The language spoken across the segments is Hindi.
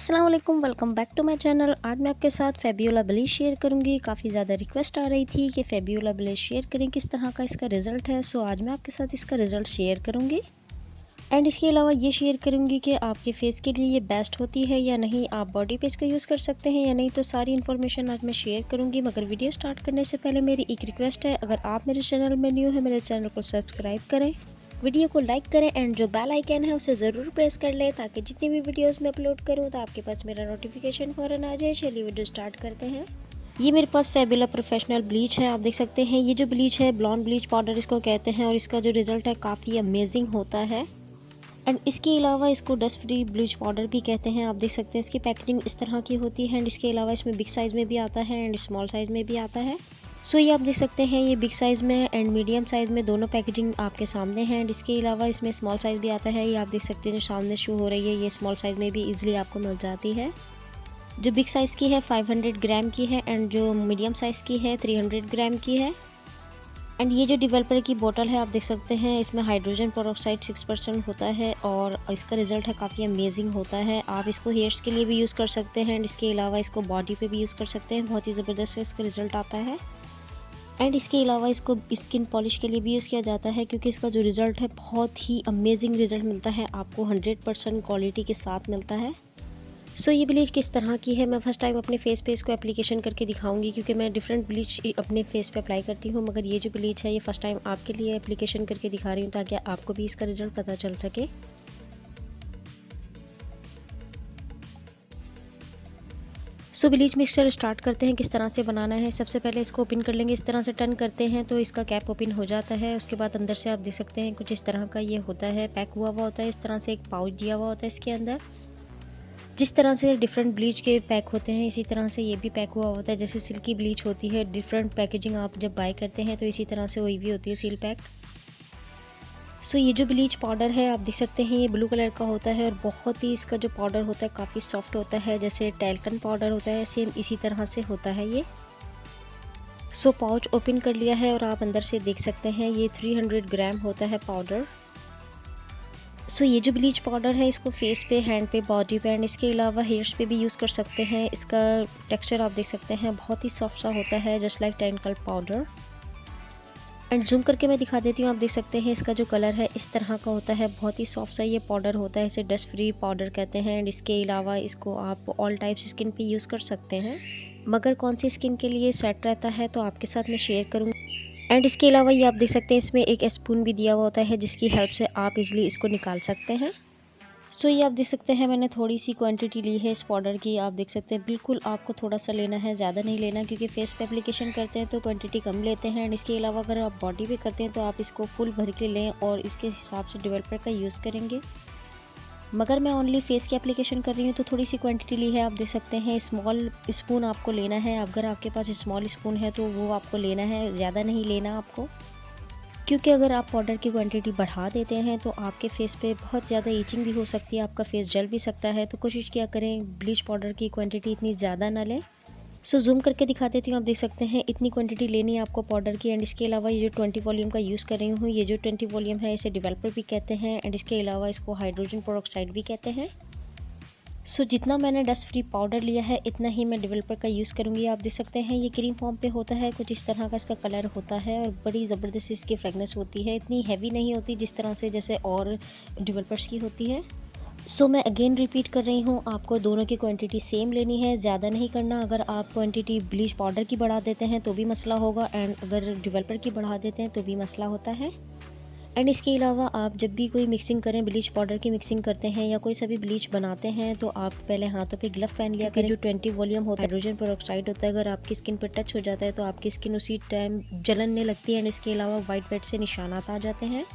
अस्सलाम वालेकुम, welcome back to my channel. आज मैं आपके साथ फेबियोला ब्लीच शेयर करूंगी। काफ़ी ज़्यादा रिक्वेस्ट आ रही थी कि फेबियोला ब्लीच शेयर करें, किस तरह का इसका रिज़ल्ट है। सो आज मैं आपके साथ इसका रिज़ल्ट शेयर करूंगी एंड इसके अलावा ये शेयर करूंगी कि आपके फेस के लिए ये बेस्ट होती है या नहीं, आप बॉडी पे इसका यूज़ कर सकते हैं या नहीं। तो सारी इन्फॉर्मेशन आज मैं शेयर करूँगी, मगर वीडियो स्टार्ट करने से पहले मेरी एक रिक्वेस्ट है, अगर आप मेरे चैनल में न्यू है मेरे चैनल को सब्सक्राइब करें, वीडियो को लाइक करें एंड जो बेल आइकन है उसे ज़रूर प्रेस कर लें ताकि जितनी भी वीडियोस मैं अपलोड करूं तो आपके पास मेरा नोटिफिकेशन फ़ौरन आ जाए। चलिए वीडियो स्टार्ट करते हैं। ये मेरे पास फेबियोला प्रोफेशनल ब्लीच है। आप देख सकते हैं ये जो ब्लीच है ब्लॉन्ड ब्लीच पाउडर इसको कहते हैं और इसका जो रिज़ल्ट है काफ़ी अमेजिंग होता है। एंड इसके अलावा इसको डस्ट फ्री ब्लीच पाउडर भी कहते हैं। आप देख सकते हैं इसकी पैकेजिंग इस तरह की होती है एंड इसके अलावा इसमें बिग साइज़ में भी आता है एंड स्मॉल साइज़ में भी आता है। सो ये आप देख सकते हैं ये बिग साइज़ में एंड मीडियम साइज़ में दोनों पैकेजिंग आपके सामने है एंड इसके अलावा इसमें स्मॉल साइज़ भी आता है। ये आप देख सकते हैं जो सामने शो हो रही है ये स्मॉल साइज़ में भी इजीली आपको मिल जाती है। जो बिग साइज़ की है 500 ग्राम की है एंड जो मीडियम साइज़ की है 300 ग्राम की है। एंड ये जो डेवलपर की बोतल है आप देख सकते हैं इसमें हाइड्रोजन पेरोक्साइड 6% होता है और इसका रिज़ल्ट है काफ़ी अमेजिंग होता है। आप इसको हेयर्स के लिए भी यूज़ कर सकते हैं एंड इसके अलावा इसको बॉडी पे भी यूज़ कर सकते हैं। बहुत ही ज़बरदस्त इसका रिज़ल्ट आता है एंड इसके अलावा इसको स्किन पॉलिश के लिए भी यूज़ किया जाता है क्योंकि इसका जो रिज़ल्ट है बहुत ही अमेजिंग रिज़ल्ट मिलता है, आपको 100% क्वालिटी के साथ मिलता है। सो ये ब्लीच किस तरह की है मैं फर्स्ट टाइम अपने फेस पे इसको एप्लीकेशन करके दिखाऊंगी क्योंकि मैं डिफरेंट ब्लीच अपने फेस पे अप्लाई करती हूँ, मगर ये जो ब्लीच है ये फर्स्ट टाइम आपके लिए एप्लीकेशन करके दिखा रही हूँ ताकि आपको भी इसका रिज़ल्ट पता चल सके। सो ब्लीच मिक्सचर स्टार्ट करते हैं किस तरह से बनाना है। सबसे पहले इसको ओपन कर लेंगे, इस तरह से टर्न करते हैं तो इसका कैप ओपन हो जाता है। उसके बाद अंदर से आप देख सकते हैं कुछ इस तरह का ये होता है, पैक हुआ हुआ होता है। इस तरह से एक पाउच दिया हुआ होता है इसके अंदर। जिस तरह से डिफरेंट ब्लीच के पैक होते हैं इसी तरह से ये भी पैक हुआ होता है। जैसे सिल्की ब्लीच होती है, डिफरेंट पैकेजिंग आप जब बाय करते हैं तो इसी तरह से हुई भी होती है सील पैक। सो ये जो ब्लीच पाउडर है आप देख सकते हैं ये ब्लू कलर का होता है और बहुत ही इसका जो पाउडर होता है काफ़ी सॉफ्ट होता है, जैसे टैल्कन पाउडर होता है सेम इसी तरह से होता है ये। सो पाउच ओपन कर लिया है और आप अंदर से देख सकते हैं ये 300 ग्राम होता है पाउडर। सो ये जो ब्लीच पाउडर है इसको फेस पे, हैंड पे, बॉडी पे एंड इसके अलावा हेयर्स पे भी यूज़ कर सकते हैं। इसका टेक्सचर आप देख सकते हैं बहुत ही सॉफ्ट सा होता है, just like talcum powder. And zoom करके मैं दिखा देती हूँ, आप देख सकते हैं इसका जो कलर है इस तरह का होता है, बहुत ही सॉफ्ट सा ये पाउडर होता है, इसे डस्ट फ्री पाउडर कहते हैं। एंड इसके अलावा इसको आप ऑल टाइप्स स्किन पे यूज़ कर सकते हैं, मगर कौन सी स्किन के लिए सेट रहता है तो आपके साथ मैं शेयर करूँगी। एंड इसके अलावा ये आप देख सकते हैं इसमें एक स्पून भी दिया हुआ होता है जिसकी हेल्प से आप इजीली इसको निकाल सकते हैं। सो ये आप देख सकते हैं मैंने थोड़ी सी क्वांटिटी ली है इस पाउडर की। आप देख सकते हैं बिल्कुल आपको थोड़ा सा लेना है, ज़्यादा नहीं लेना, क्योंकि फेस पे एप्लीकेशन करते हैं तो क्वांटिटी कम लेते हैं। एंड इसके अलावा अगर आप बॉडी पे करते हैं तो आप इसको फुल भर के लें और इसके हिसाब से डेवलपर का यूज़ करेंगे। मगर मैं ओनली फेस की एप्लीकेशन कर रही हूँ तो थोड़ी सी क्वांटिटी ली है। आप देख सकते हैं स्मॉल स्पून आपको लेना है, अगर आपके पास स्मॉल स्पून है तो वो आपको लेना है, ज़्यादा नहीं लेना आपको, क्योंकि अगर आप पाउडर की क्वांटिटी बढ़ा देते हैं तो आपके फेस पे बहुत ज़्यादा ईचिंग भी हो सकती है, आपका फेस जल भी सकता है। तो कोशिश किया करें ब्लीच पाउडर की क्वांटिटी इतनी ज़्यादा ना लें। सो जूम करके दिखा देती हूँ, आप देख सकते हैं इतनी क्वांटिटी लेनी है आपको पाउडर की। एंड इसके अलावा ये जो 20 वॉल्यूम का यूज़ कर रही हूँ, ये जो 20 वॉल्यूम है इसे डेवलपर भी कहते हैं एंड इसके अलावा इसको हाइड्रोजन पेरोक्साइड भी कहते हैं। सो जितना मैंने डस्ट फ्री पाउडर लिया है इतना ही मैं डेवलपर का यूज़ करूँगी। आप देख सकते हैं ये क्रीम फॉर्म पे होता है, कुछ इस तरह का इसका कलर होता है और बड़ी ज़बरदस्त इसकी फ्रेगनेंस होती है, इतनी हैवी नहीं होती जिस तरह से जैसे और डेवलपर्स की होती है। सो मैं अगेन रिपीट कर रही हूँ, आपको दोनों की क्वांटिटी सेम लेनी है, ज़्यादा नहीं करना। अगर आप क्वांटिटी ब्लीच पाउडर की बढ़ा देते हैं तो भी मसला होगा एंड अगर डेवलपर की बढ़ा देते हैं तो भी मसला होता है। एंड इसके अलावा आप जब भी कोई मिक्सिंग करें, ब्लीच पाउडर की मिक्सिंग करते हैं या कोई सा भी ब्लीच बनाते हैं तो आप पहले हाथों पे ग्लव पहन लिया करें। जो 20 वॉल्यूम होता है हाइड्रोजन पेरोक्साइड होता है, अगर आपकी स्किन पर टच हो जाता है तो आपकी स्किन उसी टाइम जलने लगती है एंड इसके अलावा वाइट वाइट से निशानात आ जाते हैं।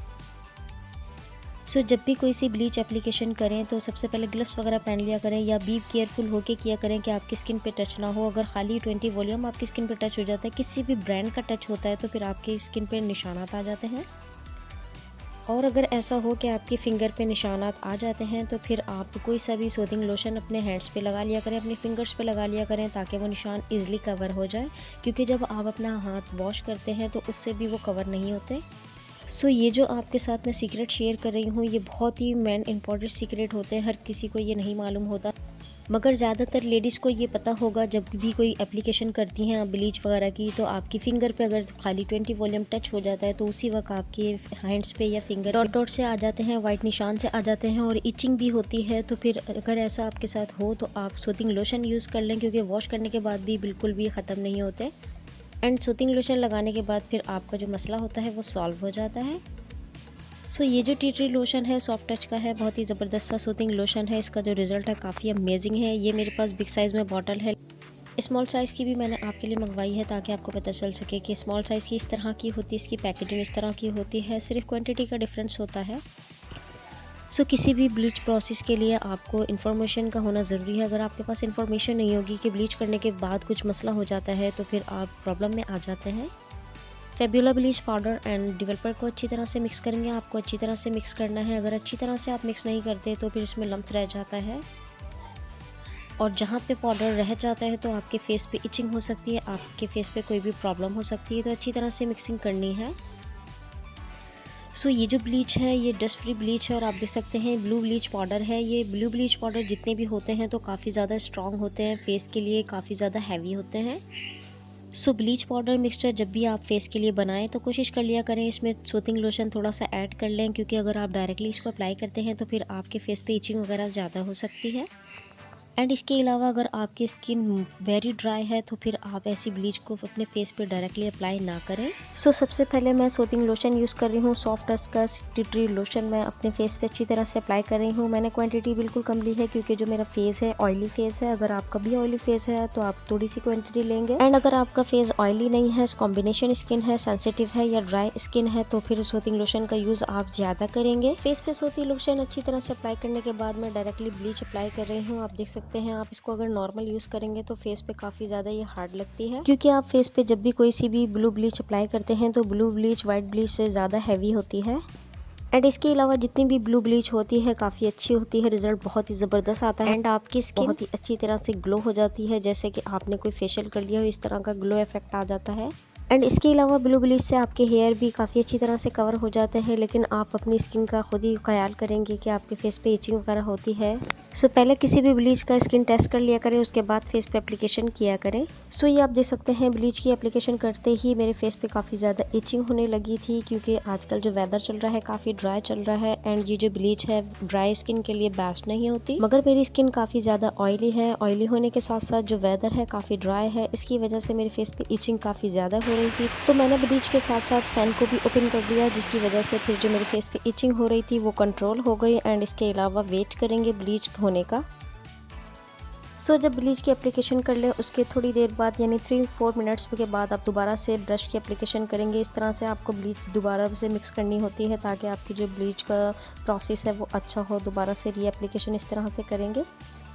सो जब भी कोई सी ब्लीच एप्लीकेशन करें तो सबसे पहले ग्लव्स वगैरह पहन लिया करें या बी केयरफुल होके किया करें कि आपकी स्किन पे टच ना हो। अगर खाली 20 वॉल्यूम आपकी स्किन पे टच हो जाता है, किसी भी ब्रांड का टच होता है तो फिर आपकी स्किन पे निशानात आ जाते हैं। और अगर ऐसा हो कि आपके फिंगर पे निशानात आ जाते हैं तो फिर आप कोई सा भी सूदिंग लोशन अपने हैंड्स पे लगा लिया करें, अपने फिंगर्स पे लगा लिया करें ताकि वो निशान इजीली कवर हो जाए, क्योंकि जब आप अपना हाथ वॉश करते हैं तो उससे भी वो कवर नहीं होते। सो ये जो आपके साथ मैं सीक्रेट शेयर कर रही हूँ ये बहुत ही मेन इंपॉर्टेंट सीक्रेट होते हैं, हर किसी को ये नहीं मालूम होता। मगर ज़्यादातर लेडीज़ को ये पता होगा, जब भी कोई एप्लीकेशन करती हैं आप ब्लीच वगैरह की, तो आपकी फ़िंगर पे अगर खाली 20 वॉल्यूम टच हो जाता है तो उसी वक्त आपके हैंड्स पे या फिंगर डॉट डॉट से आ जाते हैं, वाइट निशान से आ जाते हैं और इचिंग भी होती है। तो फिर अगर ऐसा आपके साथ हो तो आप सूथिंग लोशन यूज़ कर लें, क्योंकि वॉश करने के बाद भी बिल्कुल भी ख़त्म नहीं होते। एंड सूथिंग लोशन लगाने के बाद फिर आपका जो मसला होता है वो सॉल्व हो जाता है। सो ये जो टी ट्री लोशन है सॉफ्ट टच का है, बहुत ही ज़बरदस्त सा सूथिंग लोशन है। इसका जो रिज़ल्ट है काफ़ी अमेजिंग है। ये मेरे पास बिग साइज़ में बॉटल है, स्मॉल साइज़ की भी मैंने आपके लिए मंगवाई है ताकि आपको पता चल सके कि स्मॉल साइज़ की इस तरह की होती है, इसकी पैकेजिंग इस तरह की होती है, सिर्फ क्वांटिटी का डिफरेंस होता है। सो किसी भी ब्लीच प्रोसेस के लिए आपको इन्फॉर्मेशन का होना ज़रूरी है। अगर आपके पास इन्फॉर्मेशन नहीं होगी कि ब्लीच करने के बाद कुछ मसला हो जाता है तो फिर आप प्रॉब्लम में आ जाते हैं। फेब्युला ब्लीच पाउडर एंड डेवलपर को अच्छी तरह से मिक्स करेंगे। आपको अच्छी तरह से मिक्स करना है। अगर अच्छी तरह से आप मिक्स नहीं करते तो फिर इसमें लम्प्स रह जाता है और जहाँ पे पाउडर रह जाता है तो आपके फेस पे इचिंग हो सकती है, आपके फेस पे कोई भी प्रॉब्लम हो सकती है। तो अच्छी तरह से मिक्सिंग करनी है। सो ये जो ब्लीच है ये डस्ट फ्री ब्लीच है और आप देख सकते हैं ब्लू ब्लीच पाउडर है। ये ब्लू ब्लीच पाउडर जितने भी होते हैं तो काफ़ी ज़्यादा स्ट्रॉन्ग होते हैं, फेस के लिए काफ़ी ज़्यादा हैवी होते हैं। सो ब्लीच पाउडर मिक्सचर जब भी आप फेस के लिए बनाएं तो कोशिश कर लिया करें इसमें सूथिंग लोशन थोड़ा सा ऐड कर लें, क्योंकि अगर आप डायरेक्टली इसको अप्लाई करते हैं तो फिर आपके फेस पे इचिंग वगैरह ज़्यादा हो सकती है। एंड इसके अलावा अगर आपकी स्किन वेरी ड्राई है तो फिर आप ऐसी ब्लीच को अपने फेस पे डायरेक्टली अप्लाई ना करें। सो सबसे पहले मैं सूथिंग लोशन यूज़ कर रही हूँ, सॉफ्ट टच का टी ट्री लोशन मैं अपने फेस पे अच्छी तरह से अप्लाई कर रही हूँ। मैंने क्वांटिटी बिल्कुल कम ली है क्योंकि जो मेरा फेस है ऑयली फेस है। अगर आपका भी ऑयली फेस है तो आप थोड़ी सी क्वांटिटी लेंगे। एंड अगर आपका फेस ऑयली नहीं है, कॉम्बिनेशन स्किन है, सेंसिटिव है या ड्राई स्किन है तो फिर सूथिंग लोशन का यूज़ आप ज़्यादा करेंगे। फेस पे सूथिंग लोशन अच्छी तरह से अप्लाई करने के बाद मैं डायरेक्टली ब्लीच अप्लाई कर रही हूँ। आप देख सकते हैं, आप इसको अगर नॉर्मल यूज़ करेंगे तो फेस पे काफ़ी ज़्यादा ये हार्ड लगती है, क्योंकि आप फेस पे जब भी कोई सी भी ब्लू ब्लीच अप्लाई करते हैं तो ब्लू ब्लीच वाइट ब्लीच से ज़्यादा हैवी होती है। एंड इसके अलावा जितनी भी ब्लू ब्लीच होती है काफ़ी अच्छी होती है, रिजल्ट बहुत ही ज़बरदस्त आता है एंड आपकी स्किन बहुत ही अच्छी तरह से ग्लो हो जाती है, जैसे कि आपने कोई फेशियल कर लिया हो इस तरह का ग्लो इफेक्ट आ जाता है। एंड इसके अलावा ब्लू ब्लीच से आपके हेयर भी काफ़ी अच्छी तरह से कवर हो जाते हैं, लेकिन आप अपनी स्किन का खुद ही ख्याल करेंगे कि आपके फेस पे इचिंग वगैरह होती है। सो पहले किसी भी ब्लीच का स्किन टेस्ट कर लिया करें, उसके बाद फेस पे एप्लीकेशन किया करें। सो ये आप देख सकते हैं ब्लीच की एप्लीकेशन करते ही मेरे फेस पे काफ़ी ज़्यादा इचिंग होने लगी थी, क्योंकि आजकल जो वेदर चल रहा है काफ़ी ड्राई चल रहा है एंड ये जो ब्लीच है ड्राई स्किन के लिए बेस्ट नहीं होती। मगर मेरी स्किन काफ़ी ज़्यादा ऑयली है, ऑयली होने के साथ साथ जो वेदर है काफ़ी ड्राई है, इसकी वजह से मेरे फेस पे इचिंग काफ़ी ज़्यादा हो रही थी। तो मैंने ब्लीच के साथ साथ फैन को भी ओपन कर दिया, जिसकी वजह से फिर जो मेरे फेस पे इचिंग हो रही थी वो कंट्रोल हो गई। एंड इसके अलावा वेट करेंगे ब्लीच होने का। सो जब ब्लीच की एप्लीकेशन कर ले उसके थोड़ी देर बाद यानी 3-4 मिनट्स के बाद आप दोबारा से ब्रश की एप्लीकेशन करेंगे। इस तरह से आपको ब्लीच दोबारा से मिक्स करनी होती है ताकि आपकी जो ब्लीच का प्रोसेस है वो अच्छा हो। दोबारा से री एप्लीकेशन इस तरह से करेंगे,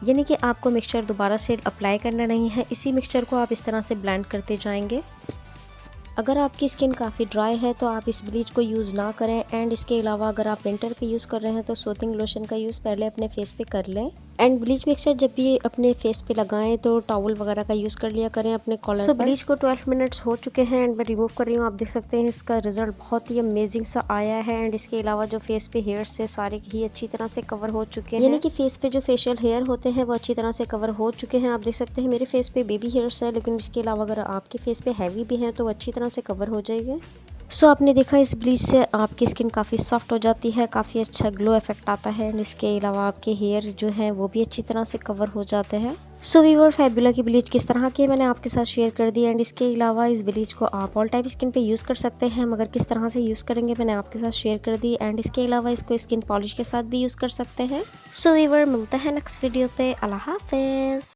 यानी कि आपको मिक्सचर दोबारा से अप्लाई करना नहीं है, इसी मिक्सचर को आप इस तरह से ब्लेंड करते जाएंगे। अगर आपकी स्किन काफ़ी ड्राई है तो आप इस ब्लीच को यूज़ ना करें। एंड इसके अलावा अगर आप विंटर पे यूज़ कर रहे हैं तो सूथिंग लोशन का यूज़ पहले अपने फेस पे कर लें। एंड ब्लीच मिक्सचर जब भी अपने फेस पे लगाएं तो टॉवल वगैरह का यूज़ कर लिया करें अपने कॉलर पर। ब्लीच को 12 मिनट्स हो चुके हैं एंड मैं रिमूव कर रही हूँ। आप देख सकते हैं इसका रिजल्ट बहुत ही अमेजिंग सा आया है। एंड इसके अलावा जो फेस पे हेयर से सारे ही अच्छी तरह से कवर हो चुके हैं, यानी कि फेस पे जो फेशियल हेयर होते हैं वो अच्छी तरह से कवर हो चुके हैं। आप देख सकते हैं मेरे फेस पे बेबी हेयर्स है, लेकिन इसके अलावा अगर आपके फेस पे हैवी भी हैं तो अच्छी तरह से कवर हो जाएगी। सो आपने देखा इस ब्लीच से आपकी स्किन काफ़ी सॉफ्ट हो जाती है, काफ़ी अच्छा ग्लो इफेक्ट आता है एंड इसके अलावा आपके हेयर जो हैं वो भी अच्छी तरह से कवर हो जाते हैं। सो वीवर फेब्युला की ब्लीच किस तरह की मैंने आपके साथ शेयर कर दी। एंड इसके अलावा इस ब्लीच को आप ऑल टाइप स्किन पे यूज़ कर सकते हैं, मगर किस तरह से यूज़ करेंगे मैंने आपके साथ शेयर कर दी। एंड इसके अलावा इसको स्किन पॉलिश के साथ भी यूज़ कर सकते हैं। सो वीवर मिलता है नेक्स्ट वीडियो पे। अल्लाह हाफिज़।